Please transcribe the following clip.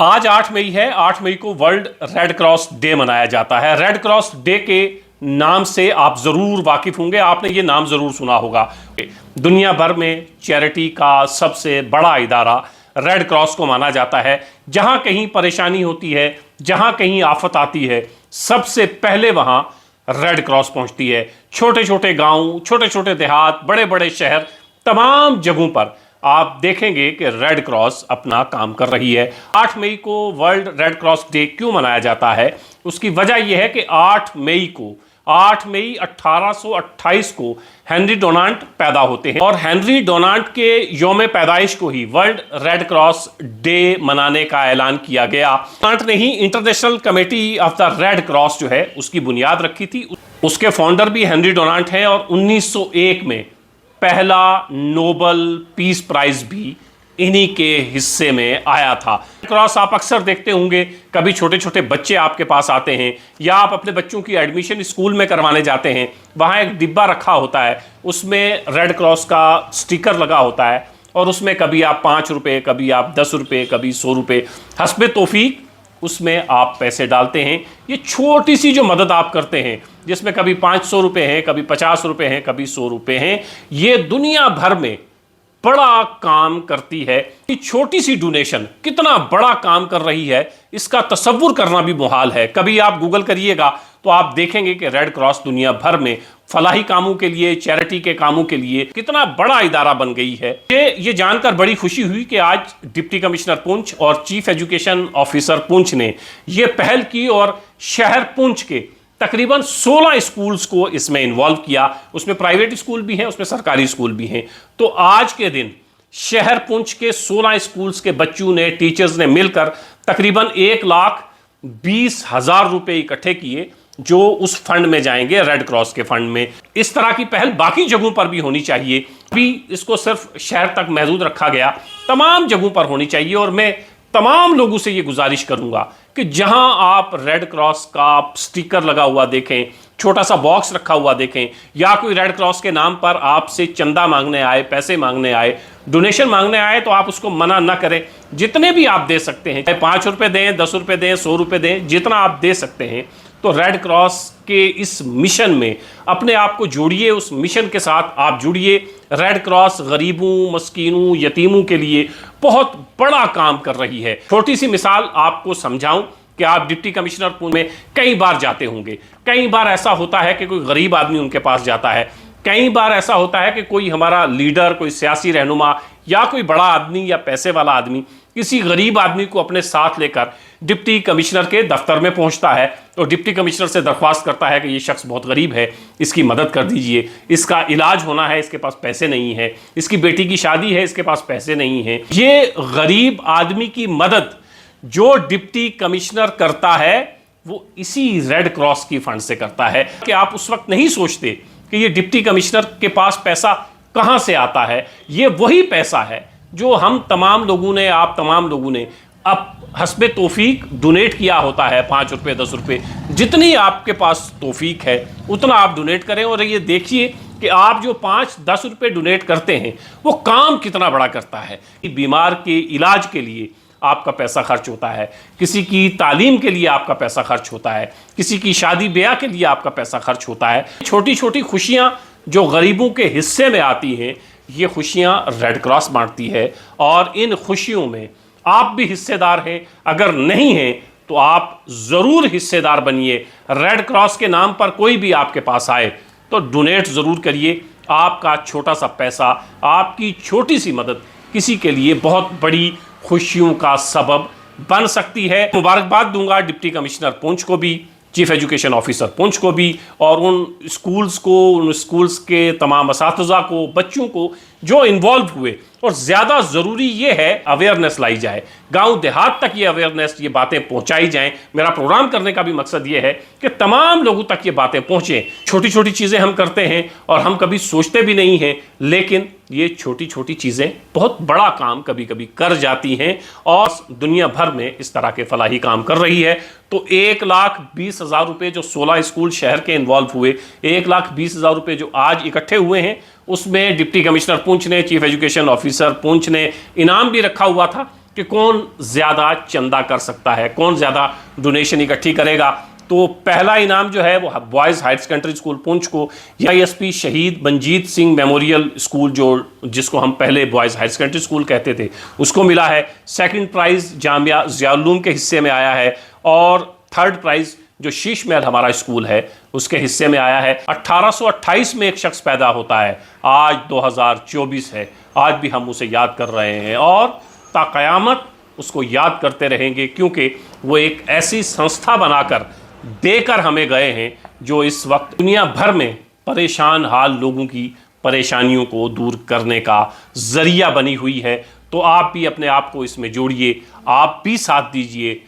आज 8 मई है। 8 मई को वर्ल्ड रेड क्रॉस डे मनाया जाता है। रेड क्रॉस डे के नाम से आप जरूर वाकिफ होंगे, आपने ये नाम जरूर सुना होगा। दुनिया भर में चैरिटी का सबसे बड़ा इदारा रेड क्रॉस को माना जाता है। जहां कहीं परेशानी होती है, जहां कहीं आफत आती है, सबसे पहले वहां रेड क्रॉस पहुंचती है। छोटे छोटे गांव, छोटे छोटे देहात, बड़े बड़े शहर, तमाम जगहों पर आप देखेंगे कि रेड क्रॉस अपना काम कर रही है। 8 मई को वर्ल्ड रेड क्रॉस डे क्यों मनाया जाता है? उसकी वजह यह है कि 8 मई 1828 को हेनरी डोनाल्ड पैदा होते हैं और हेनरी डोनाल्ड के योम पैदाइश को ही वर्ल्ड रेड क्रॉस डे मनाने का ऐलान किया गया। डोनाल्ड ने ही international committee of the red cross जो है उसकी बुनियाद रखी थी। उसके फाउंडर भी हेनरी डोनाल्ड हैं और 1901 में पहला नोबेल पीस प्राइज भी इन्हीं के हिस्से में आया था। क्रॉस आप अक्सर देखते होंगे, कभी छोटे छोटे बच्चे आपके पास आते हैं या आप अपने बच्चों की एडमिशन स्कूल में करवाने जाते हैं, वहाँ एक डिब्बा रखा होता है, उसमें रेड क्रॉस का स्टिकर लगा होता है और उसमें कभी आप 5 रुपये, कभी आप 10 रुपये, कभी 100 रुपये, हस्बे तौफीक उसमें आप पैसे डालते हैं। ये छोटी सी जो मदद आप करते हैं, जिसमें कभी 500 रुपये हैं, कभी 50 रुपये हैं, कभी 100 रुपये हैं, ये दुनिया भर में बड़ा काम करती है। ये छोटी सी डोनेशन कितना बड़ा काम कर रही है, इसका तसव्वुर करना भी मुहाल है। कभी आप गूगल करिएगा तो आप देखेंगे कि रेड क्रॉस दुनिया भर में फलाही कामों के लिए, चैरिटी के कामों के लिए कितना बड़ा इदारा बन गई है। ये जानकर बड़ी खुशी हुई कि आज डिप्टी कमिश्नर पुंछ और चीफ एजुकेशन ऑफिसर पुंछ ने यह पहल की और शहर पुंछ के तकरीबन 16 स्कूल्स को इसमें इन्वॉल्व किया। उसमें प्राइवेट स्कूल भी हैं, उसमें सरकारी स्कूल भी हैं। तो आज के दिन शहर पुंछ के 16 स्कूल्स के बच्चों ने, टीचर्स ने मिलकर तकरीबन 1,20,000 रुपए इकट्ठे किए, जो उस फंड में जाएंगे, रेड क्रॉस के फंड में। इस तरह की पहल बाकी जगहों पर भी होनी चाहिए। अभी इसको सिर्फ शहर तक महदूद रखा गया, तमाम जगहों पर होनी चाहिए। और मैं तमाम लोगों से ये गुजारिश करूंगा कि जहां आप रेड क्रॉस का स्टिकर लगा हुआ देखें, छोटा सा बॉक्स रखा हुआ देखें, या कोई रेड क्रॉस के नाम पर आपसे चंदा मांगने आए, पैसे मांगने आए, डोनेशन मांगने आए, तो आप उसको मना ना करें। जितने भी आप दे सकते हैं, चाहे 5 रुपये दें, 10 रुपये दें, 100 रुपये दें, जितना आप दे सकते हैं, तो रेड क्रॉस के इस मिशन में अपने आप को जोड़िए, उस मिशन के साथ आप जुड़िए। रेड क्रॉस गरीबों, मस्कीनों, यतीमों के लिए बहुत बड़ा काम कर रही है। छोटी सी मिसाल आपको समझाऊं कि आप डिप्टी कमिश्नर पुंछ में कई बार जाते होंगे। कई बार ऐसा होता है कि कोई गरीब आदमी उनके पास जाता है, कई बार ऐसा होता है कि कोई हमारा लीडर, कोई सियासी रहनुमा या कोई बड़ा आदमी या पैसे वाला आदमी किसी गरीब आदमी को अपने साथ लेकर डिप्टी कमिश्नर के दफ्तर में पहुंचता है और डिप्टी कमिश्नर से दरख्वास्त करता है कि ये शख्स बहुत गरीब है, इसकी मदद कर दीजिए, इसका इलाज होना है, इसके पास पैसे नहीं है, इसकी बेटी की शादी है, इसके पास पैसे नहीं है। ये गरीब आदमी की मदद जो डिप्टी कमिश्नर करता है, वो इसी रेड क्रॉस की फंड से करता है। कि आप उस वक्त नहीं सोचते कि ये डिप्टी कमिश्नर के पास पैसा कहां से आता है। ये वही पैसा है जो हम तमाम लोगों ने, आप तमाम लोगों ने अब हस्बे तौफीक डोनेट किया होता है। 5 रुपये, 10 रुपये, जितनी आपके पास तौफीक है उतना आप डोनेट करें। और ये देखिए कि आप जो 5-10 रुपये डोनेट करते हैं, वो काम कितना बड़ा करता है। बीमार के इलाज के लिए आपका पैसा खर्च होता है, किसी की तालीम के लिए आपका पैसा खर्च होता है, किसी की शादी ब्याह के लिए आपका पैसा खर्च होता है। छोटी छोटी खुशियां जो गरीबों के हिस्से में आती हैं, ये खुशियां रेड क्रॉस बांटती है और इन खुशियों में आप भी हिस्सेदार हैं। अगर नहीं हैं तो आप ज़रूर हिस्सेदार बनिए। रेड क्रॉस के नाम पर कोई भी आपके पास आए तो डोनेट ज़रूर करिए। आपका छोटा सा पैसा, आपकी छोटी सी मदद किसी के लिए बहुत बड़ी खुशियों का सबब बन सकती है। मुबारकबाद दूंगा डिप्टी कमिश्नर पुंछ को भी, चीफ एजुकेशन ऑफिसर पुंछ को भी, और उन स्कूल्स को, उन स्कूल्स के तमाम असातिज़ा को, बच्चों को जो इन्वॉल्व हुए। और ज़्यादा ज़रूरी ये है अवेयरनेस लाई जाए, गांव देहात तक ये अवेयरनेस, ये बातें पहुंचाई जाएं। मेरा प्रोग्राम करने का भी मकसद ये है कि तमाम लोगों तक ये बातें पहुंचें। छोटी छोटी चीज़ें हम करते हैं और हम कभी सोचते भी नहीं हैं, लेकिन ये छोटी छोटी चीज़ें बहुत बड़ा काम कभी कभी कर जाती हैं और दुनिया भर में इस तरह के फलाही काम कर रही है। तो 1,20,000 रुपये जो 16 स्कूल शहर के इन्वॉल्व हुए, 1,20,000 रुपये जो आज इकट्ठे हुए हैं, उसमें डिप्टी कमिश्नर पुंछ ने, चीफ एजुकेशन ऑफिसर पुंछ ने इनाम भी रखा हुआ था कि कौन ज़्यादा चंदा कर सकता है, कौन ज़्यादा डोनेशन इकट्ठी करेगा। तो पहला इनाम जो है वो boys higher secondary school Poonch को ISP शहीद मंजीत सिंह मेमोरियल स्कूल, जो जिसको हम पहले बॉयज़ हायर सेकेंडरी स्कूल कहते थे, उसको मिला है। सेकंड प्राइज़ जामिया ज़ियाउल-उलूम के हिस्से में आया है और थर्ड प्राइज़ जो शीश महल हमारा स्कूल है उसके हिस्से में आया है। 1828 में एक शख्स पैदा होता है, आज 2024 है, आज भी हम उसे याद कर रहे हैं और ता क़यामत उसको याद करते रहेंगे, क्योंकि वो एक ऐसी संस्था बनाकर देकर हमें गए हैं जो इस वक्त दुनिया भर में परेशान हाल लोगों की परेशानियों को दूर करने का ज़रिया बनी हुई है। तो आप भी अपने आप को इसमें जोड़िए, आप भी साथ दीजिए।